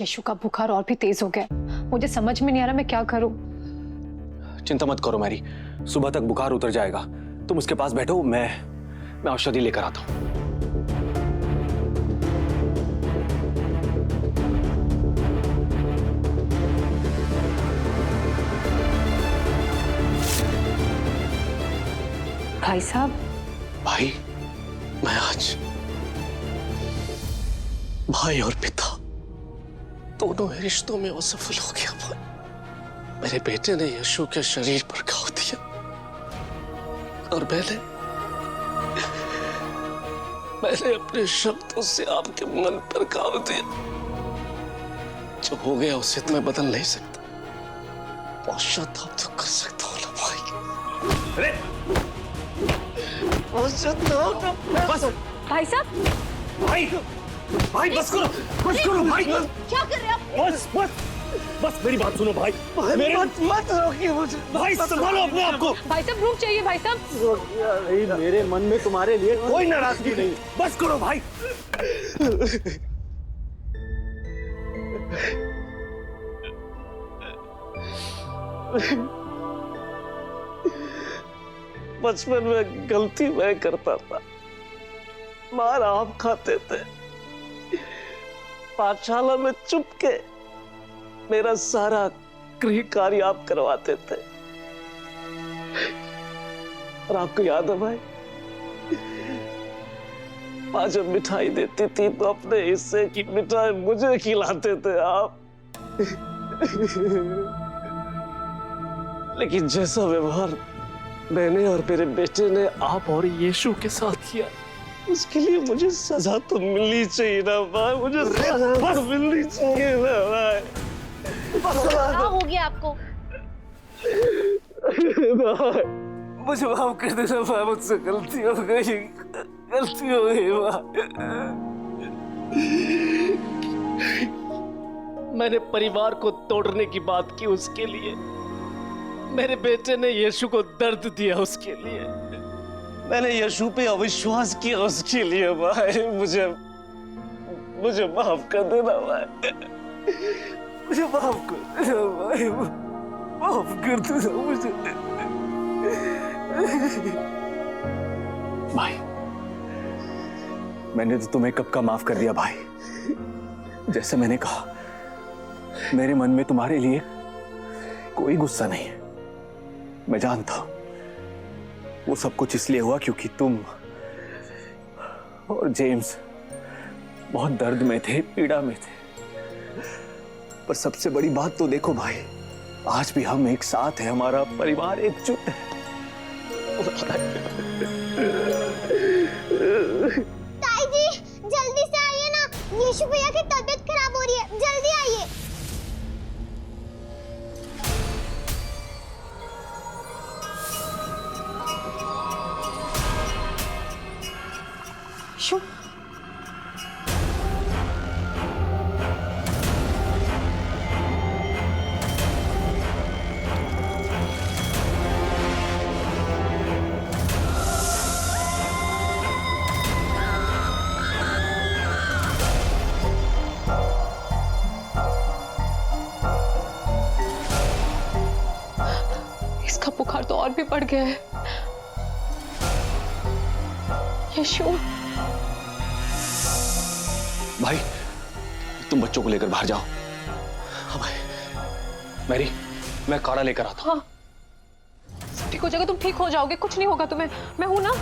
यशु का बुखार और भी तेज हो गया। मुझे समझ में नहीं आ रहा मैं क्या करूं। चिंता मत करो मैरी, सुबह तक बुखार उतर जाएगा। तुम उसके पास बैठो, मैं औषधि लेकर आता हूं। भाई साहब। भाई, मैं आज भाई और पिता दोनों ही रिश्तों में असफल हो गया। भाई, मेरे बेटे ने यशु के शरीर पर घाव दिया और मैंने अपने शब्दों से आपके मन पर घाव दिया। जो हो गया उसे तो मैं बदल नहीं सकता, पश्चाताप तो कर सकता हूँ ना भाई। अरे बस भाई साहब। भाई बस करो भाई। क्या कर रहे हैं आप? बस मेरी बात सुनो भाई। मत रोकिए मुझे भाई, संभालो अपने आप को। भाई साहब रुक जाइए भाई साहब। मेरे मन में तुम्हारे लिए कोई नाराजगी नहीं। बस करो भाई। बचपन में गलती मैं करता था, मार आप खाते थे, पाठशाला में चुपके मेरा सारा गृह कार्य आप करवाते थे। और आपको याद है भाई, माँ जब मिठाई देती थी तो अपने हिस्से की मिठाई मुझे खिलाते थे आप। लेकिन जैसा व्यवहार मैंने और मेरे बेटे ने आप और यीशु के साथ किया, उसके लिए मुझे सजा तो मिलनी चाहिए ना भाई। मुझे सजा तो मिलनी चाहिए ना भाई। क्या हो गया आपको? भाई, मुझे माफ कर देना भाई, मुझसे गलती हो गई भाई। मैंने परिवार को तोड़ने की बात की उसके लिए, मेरे बेटे ने यीशु को दर्द दिया उसके लिए, मैंने यीशु पे अविश्वास किया उसके लिए भाई। मुझे माफ कर देना भाई, मुझे माफ कर देना भाई, माफ कर देना मुझे। भाई, मैंने तो तुम्हें कब का माफ कर दिया भाई। जैसे मैंने कहा, मेरे मन में तुम्हारे लिए कोई गुस्सा नहीं है। मैं जानता हूं वो सब कुछ इसलिए हुआ क्योंकि तुम और जेम्स बहुत दर्द में थे, पीड़ा में थे। पर सबसे बड़ी बात तो देखो भाई, आज भी हम एक साथ हैं, हमारा परिवार एकजुट है। ताई जी जल्दी से आइए ना, यीशु भैया की तबीयत खराब हो रही है, जल्दी आइए। यशु, इसका बुखार तो और भी बढ़ गया है। यशु, भाई, तुम बच्चों को लेकर बाहर जाओ। हाँ भाई। मैरी, मैं काढ़ा लेकर आता हूं। हाँ ठीक हो जाएगा, तुम ठीक हो जाओगे, कुछ नहीं होगा तुम्हें, मैं हूं ना।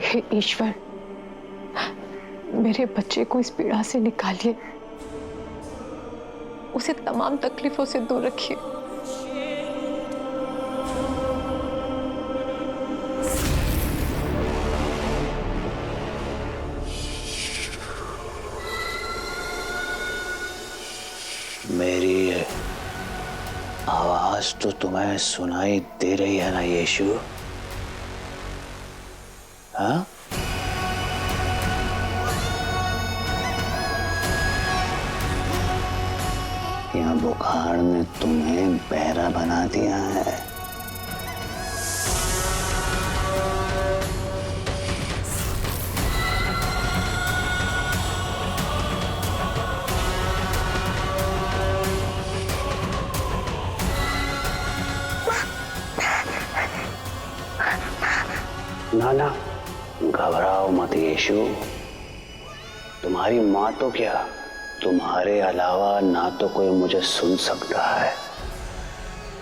हे ईश्वर, मेरे बच्चे को इस पीड़ा से निकालिए, उसे तमाम तकलीफों से दूर रखिए। मेरी आवाज तो तुम्हें सुनाई दे रही है ना यीशु? हाँ? बुखार ने तुम्हें बहरा बना दिया है। ना, घबराओ मत यीशु। तुम्हारी माँ तो क्या, तुम्हारे अलावा ना तो कोई मुझे सुन सकता है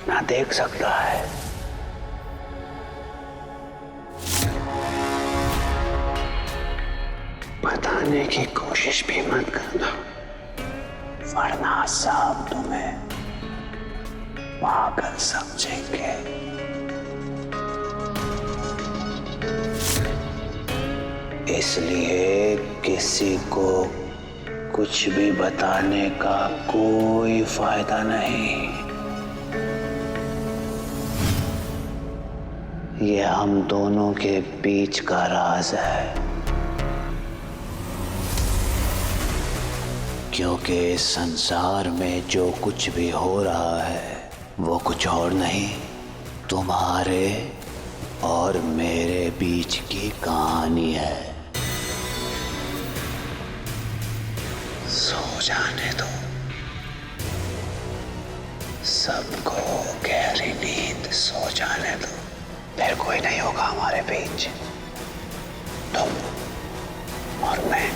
ना देख सकता है। बताने की कोशिश भी मत करना, वरना सब तुम्हें पागल समझेंगे। इसलिए किसी को कुछ भी बताने का कोई फायदा नहीं। ये हम दोनों के बीच का राज है, क्योंकि इस संसार में जो कुछ भी हो रहा है वो कुछ और नहीं, तुम्हारे और मेरे बीच की कहानी है। सो जाने दो सबको, गहरी नींद, सो जाने दो। फिर कोई नहीं होगा हमारे बीच, तुम और मैं।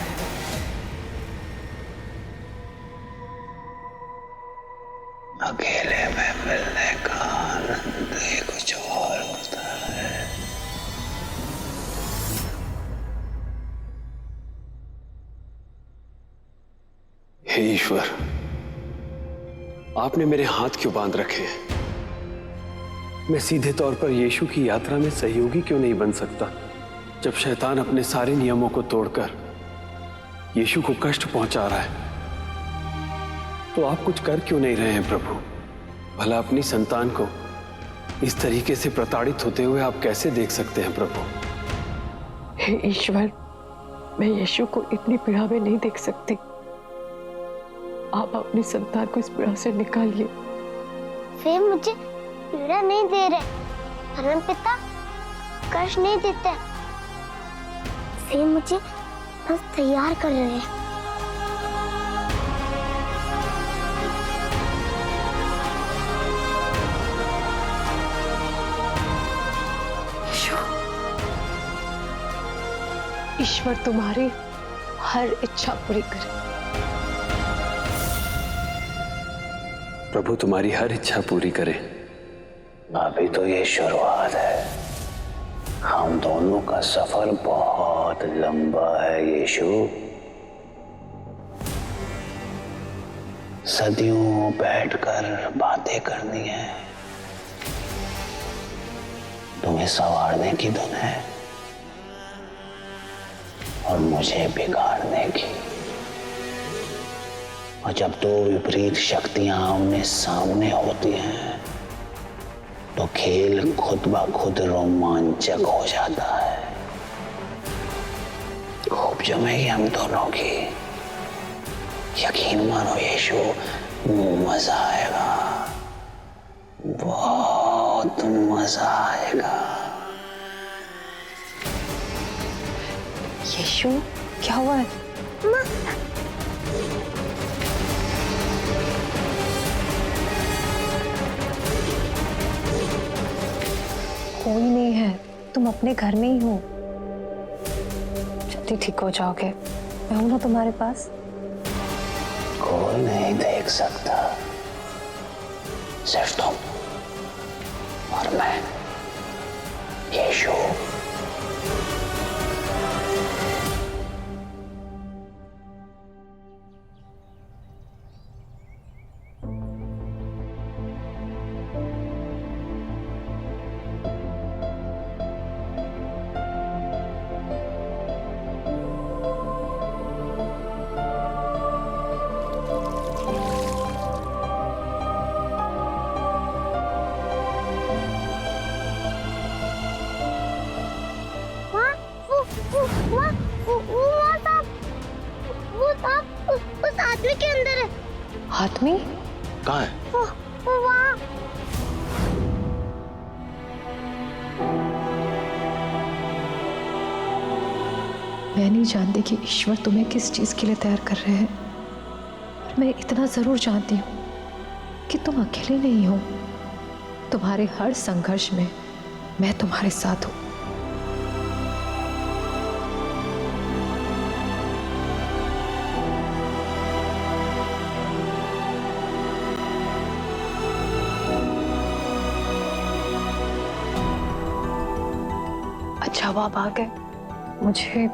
अकेले में मिलने का आनंद ही कुछ और होता है। हे ईश्वर, आपने मेरे हाथ क्यों बांध रखे हैं? मैं सीधे तौर पर यीशु की यात्रा में सहयोगी क्यों नहीं बन सकता? जब शैतान अपने सारे नियमों को तोड़कर यीशु को कष्ट पहुंचा रहा है, तो आप कुछ कर क्यों नहीं रहे हैं प्रभु? भला अपनी संतान को इस तरीके से प्रताड़ित होते हुए आप कैसे देख सकते हैं प्रभु? हे ईश्वर, मैं यीशु को इतनी पीड़ा में नहीं देख सकती। आप अपनी संतान को इस पीड़ा से निकालिए। वे मुझे पीड़ा नहीं दे रहे, परम पिता कष्ट नहीं देते, वे मुझे बस तैयार कर रहे हैं। ईश्वर तुम्हारी हर इच्छा पूरी करे। प्रभु तुम्हारी हर इच्छा पूरी करे। अभी तो ये शुरुआत है, हम दोनों का सफर बहुत लंबा है यीशु। सदियों बैठकर बातें करनी है, तुम्हें संवारने की धुन है और मुझे बिगाड़ने की। और जब दो विपरीत शक्तियां आमने सामने होती हैं तो खेल खुद ब खुद रोमांचक हो जाता है। खूब जमेगी हम दोनों की, यकीन मानो यीशु, मजा आएगा, बहुत मजा आएगा। यीशु, क्या हुआ है? कोई नहीं है, तुम अपने घर में ही हो। जल्दी ठीक हो जाओगे, मैं हूं ना तुम्हारे पास। कोई नहीं देख सकता, सिर्फ तुम और मैं, यीशु। आदमी? कहाँ है? वो वहाँ। मैं नहीं जानती कि ईश्वर तुम्हें किस चीज के लिए तैयार कर रहे हैं, पर मैं इतना जरूर जानती हूँ कि तुम अकेले नहीं हो। तुम्हारे हर संघर्ष में मैं तुम्हारे साथ हूँ। अच्छा हुआ आप आ गए, मुझे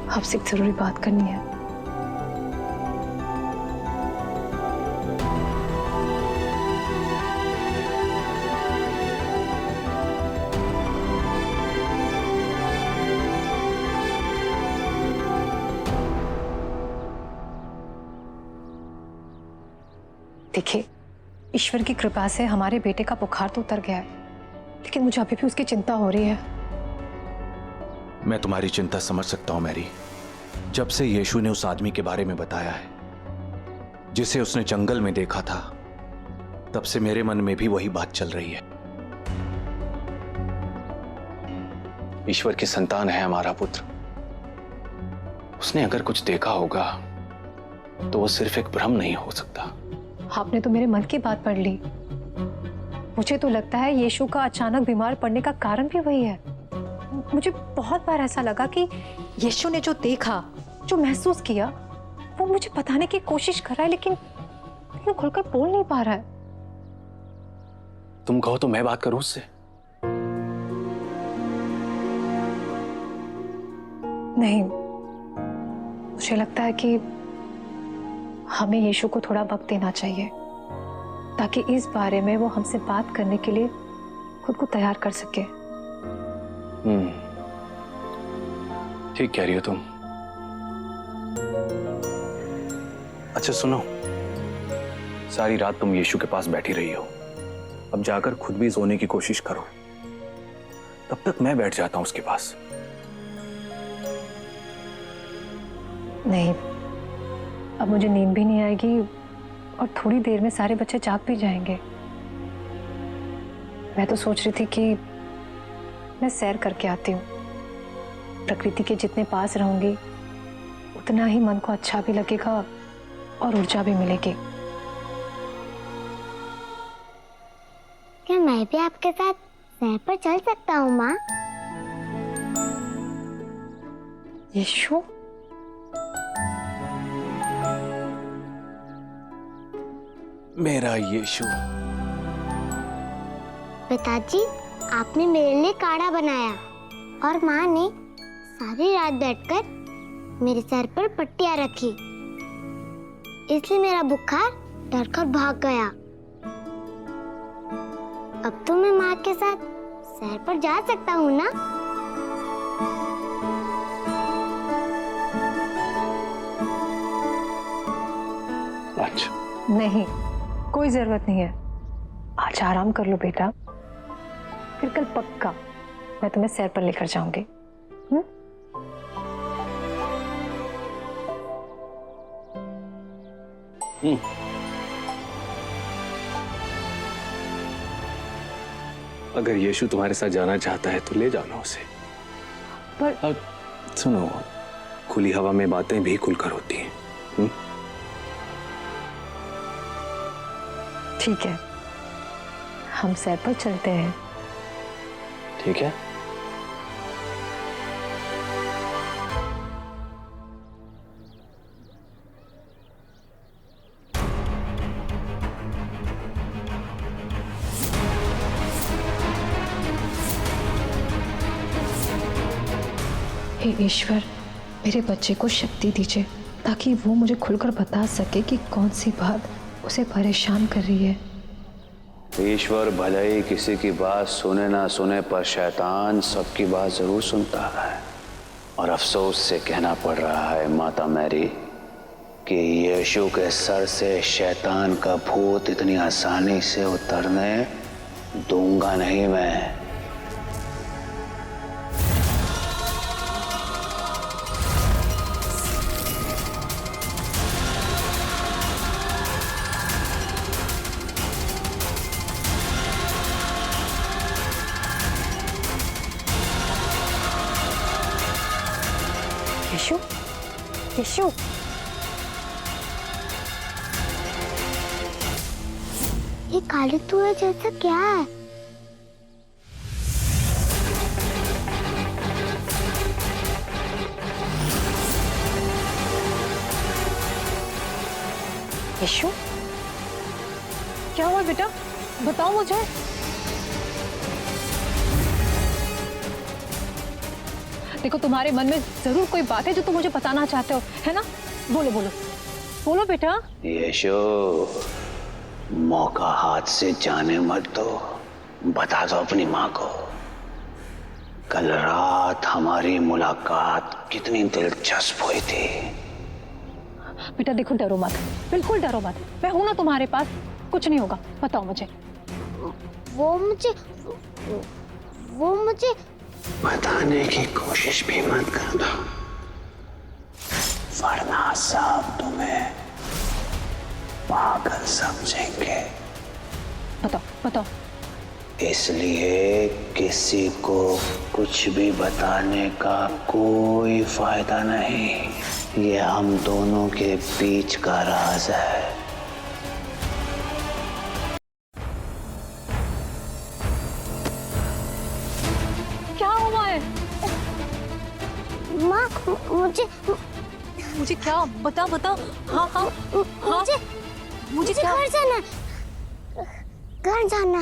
आपसे एक जरूरी बात करनी है। देखिए, ईश्वर की कृपा से हमारे बेटे का बुखार तो उतर गया है, लेकिन मुझे अभी भी उसकी चिंता हो रही है। मैं तुम्हारी चिंता समझ सकता हूं मैरी। जब से यीशु ने उस आदमी के बारे में बताया है जिसे उसने जंगल में देखा था, तब से मेरे मन में भी वही बात चल रही है। ईश्वर की संतान है हमारा पुत्र। उसने अगर कुछ देखा होगा तो वो सिर्फ एक भ्रम नहीं हो सकता। आपने तो मेरे मन की बात पढ़ ली। मुझे तो लगता है यीशु का अचानक बीमार पड़ने का कारण भी वही है। मुझे बहुत बार ऐसा लगा कि यीशु ने जो देखा, जो महसूस किया, वो मुझे बताने की कोशिश कर रहा है, लेकिन खुलकर बोल नहीं पा रहा है। तुम कहो तो मैं बात करूं उससे? नहीं, मुझे लगता है कि हमें यीशु को थोड़ा वक्त देना चाहिए ताकि इस बारे में वो हमसे बात करने के लिए खुद को तैयार कर सके। ठीक कह रही हो तुम। अच्छा सुनो, सारी रात तुम यीशु के पास बैठी रही हो। अब जाकर खुद भी सोने की कोशिश करो, तब तक मैं बैठ जाता हूं उसके पास। नहीं, अब मुझे नींद भी नहीं आएगी और थोड़ी देर में सारे बच्चे जाग भी जाएंगे। मैं तो सोच रही थी कि मैं सैर करके आती हूँ। प्रकृति के जितने पास रहूंगी उतना ही मन को अच्छा भी लगेगा और ऊर्जा भी मिलेगी। क्या मैं भी आपके साथ सैर पर चल सकता हूँ माँ? यीशु, मेरा यीशु। पिताजी, आपने मेरे लिए काढ़ा बनाया और माँ ने सारी रात बैठकर मेरे सर पर पट्टियां रखी, इसलिए मेरा बुखार डरकर भाग गया। अब तो मैं माँ के साथ सैर पर जा सकता हूँ ना? अच्छा। नहीं, कोई जरूरत नहीं है। आज आराम कर लो बेटा, फिर कल पक्का मैं तुम्हें सैर पर लेकर जाऊंगी। अगर यीशु तुम्हारे साथ जाना चाहता है तो ले जाना उसे। पर अब सुनो, खुली हवा में बातें भी खुलकर होती हैं। ठीक है, हम सैर पर चलते हैं। ठीक है। हे ईश्वर, मेरे बच्चे को शक्ति दीजिए ताकि वो मुझे खुलकर बता सके कि कौन सी बात उसे परेशान कर रही है। ईश्वर भले ही किसी की बात सुने ना सुने, पर शैतान सबकी बात जरूर सुनता है। और अफसोस से कहना पड़ रहा है माता मैरी कि यीशु के सर से शैतान का भूत इतनी आसानी से उतरने दूंगा नहीं मैं। यशु, यशु, ये काले धुएं जैसा क्या है? यशु, क्या हुआ बेटा? बताओ मुझे। देखो, तुम्हारे मन में जरूर कोई बात है जो तुम मुझे बताना चाहते हो, है ना? बोलो बोलो बोलो बेटा। यशो, मौका हाथ से जाने मत दो। बता दो अपनी माँ को, कल रात हमारी मुलाकात कितनी दिलचस्प हुई थी। बेटा देखो, डरो मत, बिल्कुल डरो मत। मैं हूं ना तुम्हारे पास, कुछ नहीं होगा। बताओ मुझे। वो मुझे बताने की कोशिश भी मत करना, वरना सब तुम्हें पागल समझेंगे। बताओ बताओ। इसलिए किसी को कुछ भी बताने का कोई फायदा नहीं। ये हम दोनों के बीच का राज है। क्या हुआ है? माँ, मुझे क्या? बता बता। हाँ हाँ हाँ। मुझे क्या? घर जाना, घर जाना।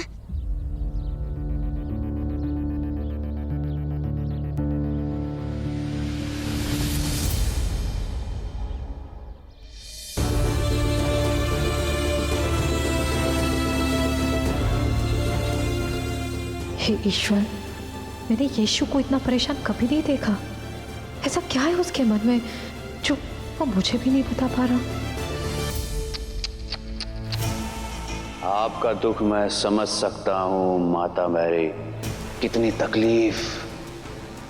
हे ईश्वर, मैंने यीशु को इतना परेशान कभी नहीं देखा। ऐसा क्या है उसके मन में जो वो मुझे भी नहीं बता पा रहा? आपका दुख मैं समझ सकता हूँ माता मैरी। कितनी तकलीफ,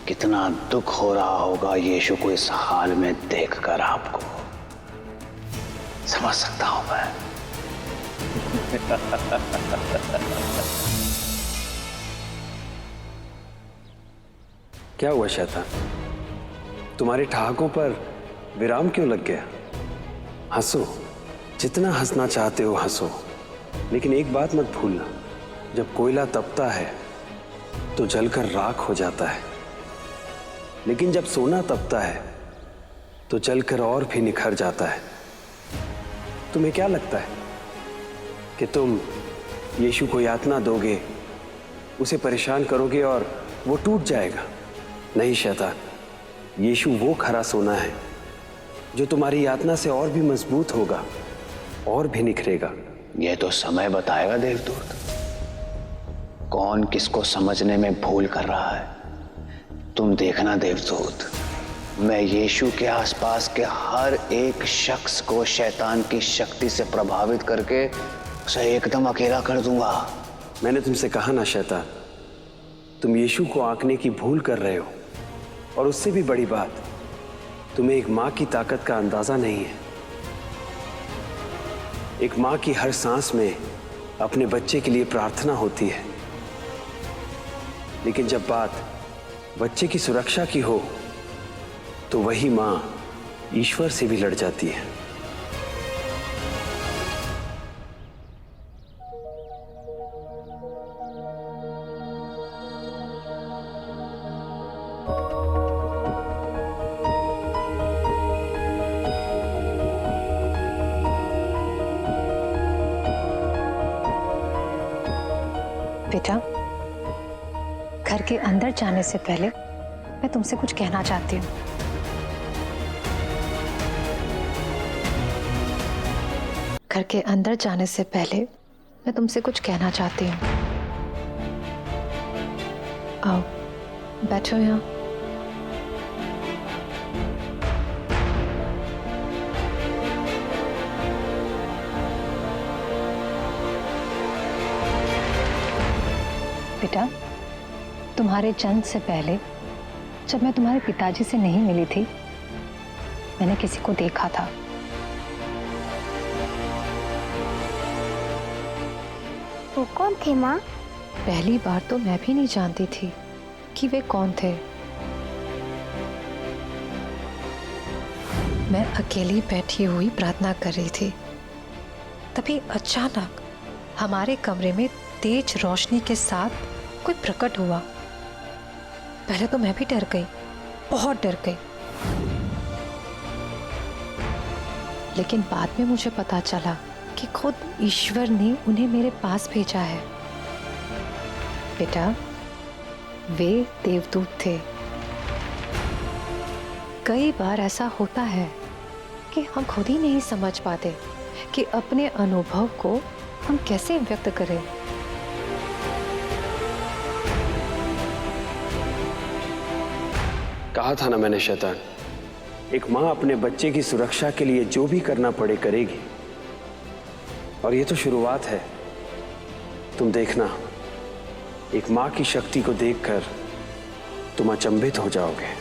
कितना दुख हो रहा होगा यीशु को इस हाल में देखकर। आपको समझ सकता हूँ मैं। क्या हुआ शैतान? तुम्हारे ठहाकों पर विराम क्यों लग गया? हंसो, जितना हंसना चाहते हो हंसो, लेकिन एक बात मत भूलना, जब कोयला तपता है तो जलकर राख हो जाता है, लेकिन जब सोना तपता है तो जलकर और भी निखर जाता है। तुम्हें क्या लगता है कि तुम यीशु को यातना दोगे, उसे परेशान करोगे और वो टूट जाएगा? नहीं शैतान, यीशु वो खरा सोना है जो तुम्हारी यातना से और भी मजबूत होगा और भी निखरेगा। यह तो समय बताएगा देवदूत, कौन किसको समझने में भूल कर रहा है। तुम देखना देवदूत, मैं यीशु के आसपास के हर एक शख्स को शैतान की शक्ति से प्रभावित करके उसे एकदम अकेला कर दूंगा। मैंने तुमसे कहा ना शैतान, तुम यीशु को आंकने की भूल कर रहे हो, और उससे भी बड़ी बात, तुम्हें एक मां की ताकत का अंदाजा नहीं है। एक मां की हर सांस में अपने बच्चे के लिए प्रार्थना होती है, लेकिन जब बात बच्चे की सुरक्षा की हो तो वही मां ईश्वर से भी लड़ जाती है। बेटा, घर के अंदर जाने से पहले मैं तुमसे कुछ कहना चाहती हूँ। घर के अंदर जाने से पहले मैं तुमसे कुछ कहना चाहती हूँ। आओ, बैठो यहाँ। बेटा, तुम्हारे जन्म से पहले जब मैं तुम्हारे पिताजी से नहीं मिली थी, मैंने किसी को देखा था। वो कौन थे माँ? पहली बार तो मैं भी नहीं जानती थी कि वे कौन थे, मैं अकेली बैठी हुई प्रार्थना कर रही थी, तभी अचानक हमारे कमरे में तेज रोशनी के साथ कोई प्रकट हुआ। पहले तो मैं भी डर गई, बहुत डर गई, लेकिन बाद में मुझे पता चला कि खुद ईश्वर ने उन्हें मेरे पास भेजा है। बेटा, वे देवदूत थे। कई बार ऐसा होता है कि हम खुद ही नहीं समझ पाते कि अपने अनुभव को हम कैसे व्यक्त करें। कहा था ना मैंने शैतान, एक मां अपने बच्चे की सुरक्षा के लिए जो भी करना पड़े करेगी। और ये तो शुरुआत है। तुम देखना, एक मां की शक्ति को देखकर तुम अचंभित हो जाओगे।